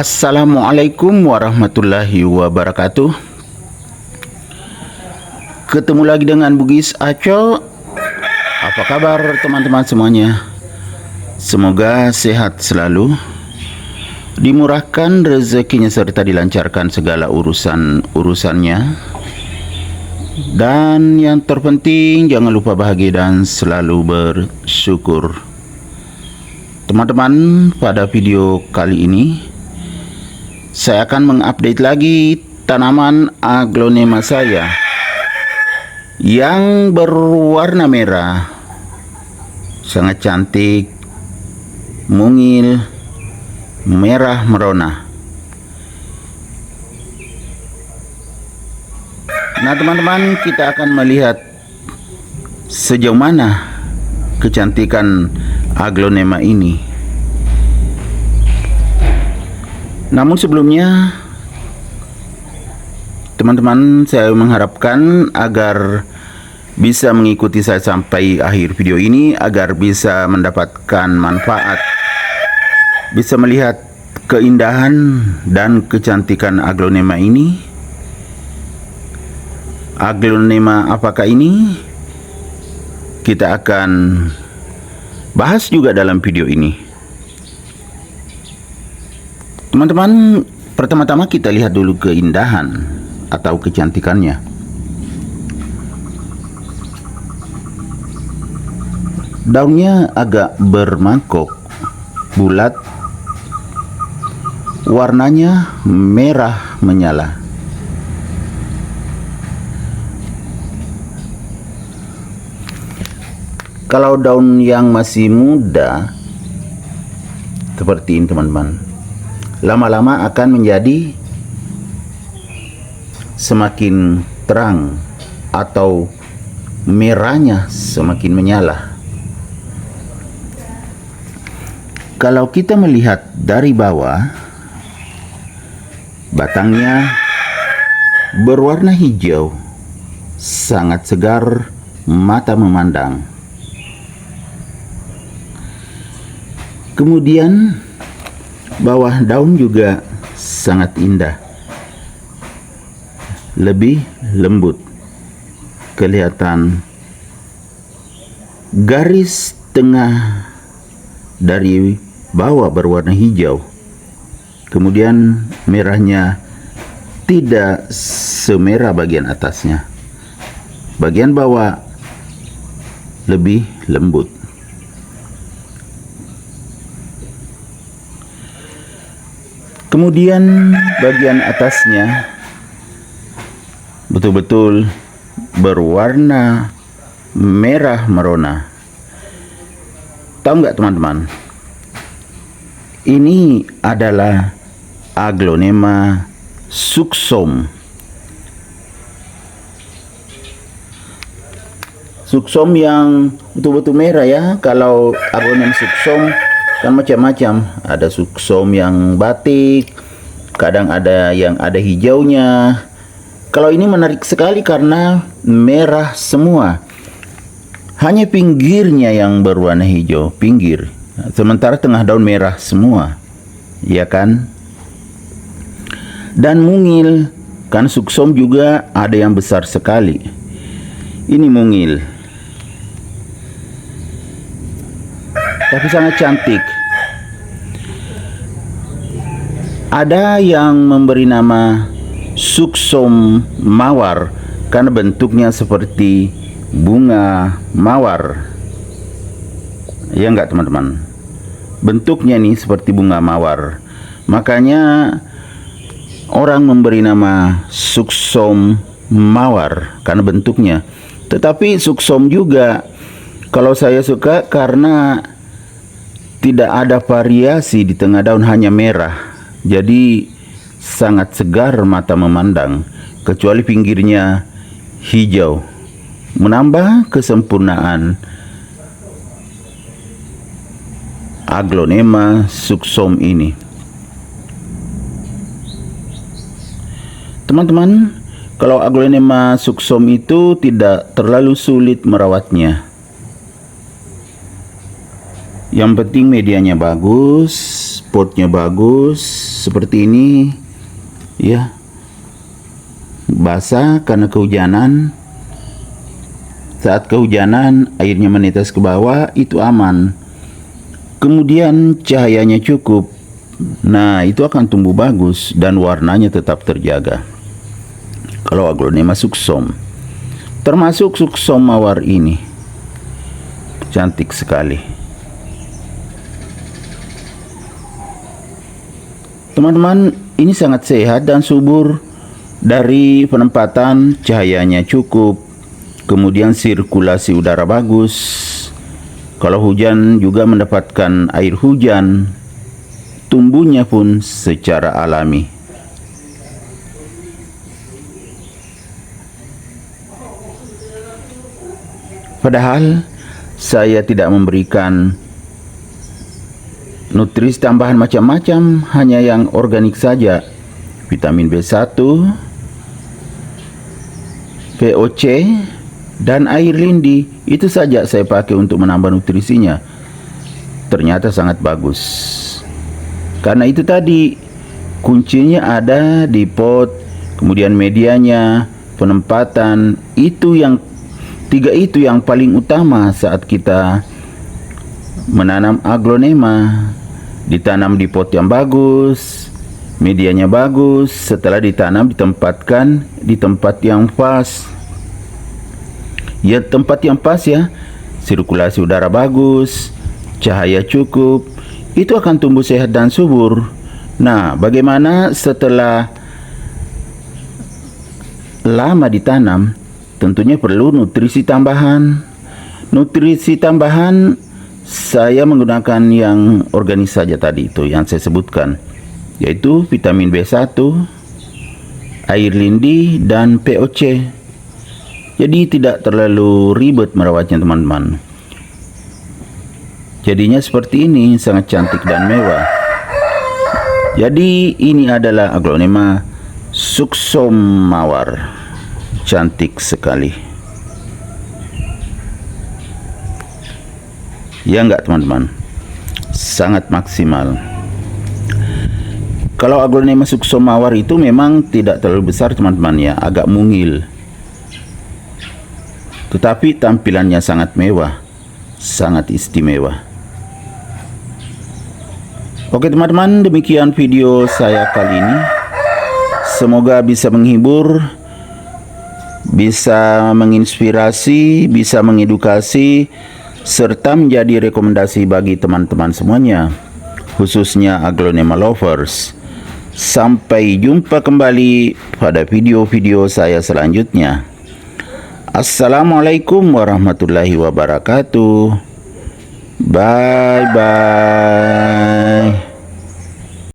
Assalamualaikum warahmatullahi wabarakatuh. Ketemu lagi dengan Bugis Aco. Apa kabar teman-teman semuanya? Semoga sehat selalu, dimurahkan rezekinya serta dilancarkan segala urusannya. Dan yang terpenting jangan lupa bahagia dan selalu bersyukur. Teman-teman, pada video kali ini saya akan mengupdate lagi tanaman aglonema saya yang berwarna merah, sangat cantik, mungil, merah merona. Nah teman-teman, kita akan melihat sejauh mana kecantikan aglonema ini. Namun sebelumnya, teman-teman, saya mengharapkan agar bisa mengikuti saya sampai akhir video ini agar bisa mendapatkan manfaat, bisa melihat keindahan dan kecantikan aglonema ini. Aglonema apakah ini? Kita akan bahas juga dalam video ini. Teman-teman, pertama-tama kita lihat dulu keindahan atau kecantikannya. Daunnya agak bermangkok, bulat, warnanya merah menyala. Kalau daun yang masih muda seperti ini teman-teman, lama-lama akan menjadi semakin terang atau merahnya semakin menyala. Kalau kita melihat dari bawah, batangnya berwarna hijau, sangat segar, mata memandang. Kemudian bawah daun juga sangat indah, lebih lembut, kelihatan garis tengah dari bawah berwarna hijau, kemudian merahnya tidak semerah bagian atasnya, bagian bawah lebih lembut. Kemudian bagian atasnya betul-betul berwarna merah merona. Tahu nggak teman-teman? Ini adalah aglonema sucsom. Sucsom yang betul-betul merah ya. Kalau aglonema sucsom kan macam-macam, ada sucsom yang batik, kadang ada yang ada hijaunya. Kalau ini menarik sekali karena merah semua, hanya pinggirnya yang berwarna hijau, pinggir, sementara tengah daun merah semua, ya kan? Dan mungil, kan sucsom juga ada yang besar sekali. Ini mungil, tapi sangat cantik. Ada yang memberi nama sucsom mawar karena bentuknya seperti bunga mawar. Ya enggak teman-teman? Bentuknya nih seperti bunga mawar. Makanya orang memberi nama sucsom mawar karena bentuknya. Tetapi sucsom juga kalau saya suka karena tidak ada variasi di tengah daun, hanya merah. Jadi sangat segar mata memandang, kecuali pinggirnya hijau, menambah kesempurnaan aglonema sucsom ini. Teman-teman, kalau aglonema sucsom itu tidak terlalu sulit merawatnya. Yang penting medianya bagus, potnya bagus, seperti ini ya, basah karena kehujanan. Saat kehujanan airnya menetes ke bawah, itu aman. Kemudian cahayanya cukup, nah itu akan tumbuh bagus dan warnanya tetap terjaga. Kalau Aglonema sucsom, termasuk sucsom mawar ini, cantik sekali. Teman-teman, ini sangat sehat dan subur dari penempatan, cahayanya cukup, kemudian sirkulasi udara bagus. Kalau hujan juga mendapatkan air hujan, tumbuhnya pun secara alami. Padahal saya tidak memberikan nutrisi tambahan macam-macam, hanya yang organik saja. Vitamin B1, POC, dan air lindi. Itu saja saya pakai untuk menambah nutrisinya. Ternyata sangat bagus. Karena itu tadi, kuncinya ada di pot, kemudian medianya, penempatan. Tiga itu yang paling utama saat kita menanam aglonema. Ditanam di pot yang bagus, medianya bagus, setelah ditanam ditempatkan di tempat yang pas. Ya, tempat yang pas ya, sirkulasi udara bagus, cahaya cukup, itu akan tumbuh sehat dan subur. Nah, bagaimana setelah lama ditanam? Tentunya perlu nutrisi tambahan. Nutrisi tambahan saya menggunakan yang organik saja tadi itu yang saya sebutkan, yaitu vitamin B1, air lindi, dan POC. Jadi tidak terlalu ribet merawatnya teman-teman. Jadinya seperti ini, sangat cantik dan mewah. Jadi ini adalah Aglonema sucsom mawar. Cantik sekali. Ya enggak teman-teman, sangat maksimal. Kalau Aglonema sucsom mawar itu memang tidak terlalu besar teman-teman ya, agak mungil, tetapi tampilannya sangat mewah, sangat istimewa. Oke teman-teman, demikian video saya kali ini. Semoga bisa menghibur, bisa menginspirasi, bisa mengedukasi, serta menjadi rekomendasi bagi teman-teman semuanya, khususnya Aglonema lovers. Sampai jumpa kembali pada video-video saya selanjutnya. Assalamualaikum warahmatullahi wabarakatuh. Bye bye.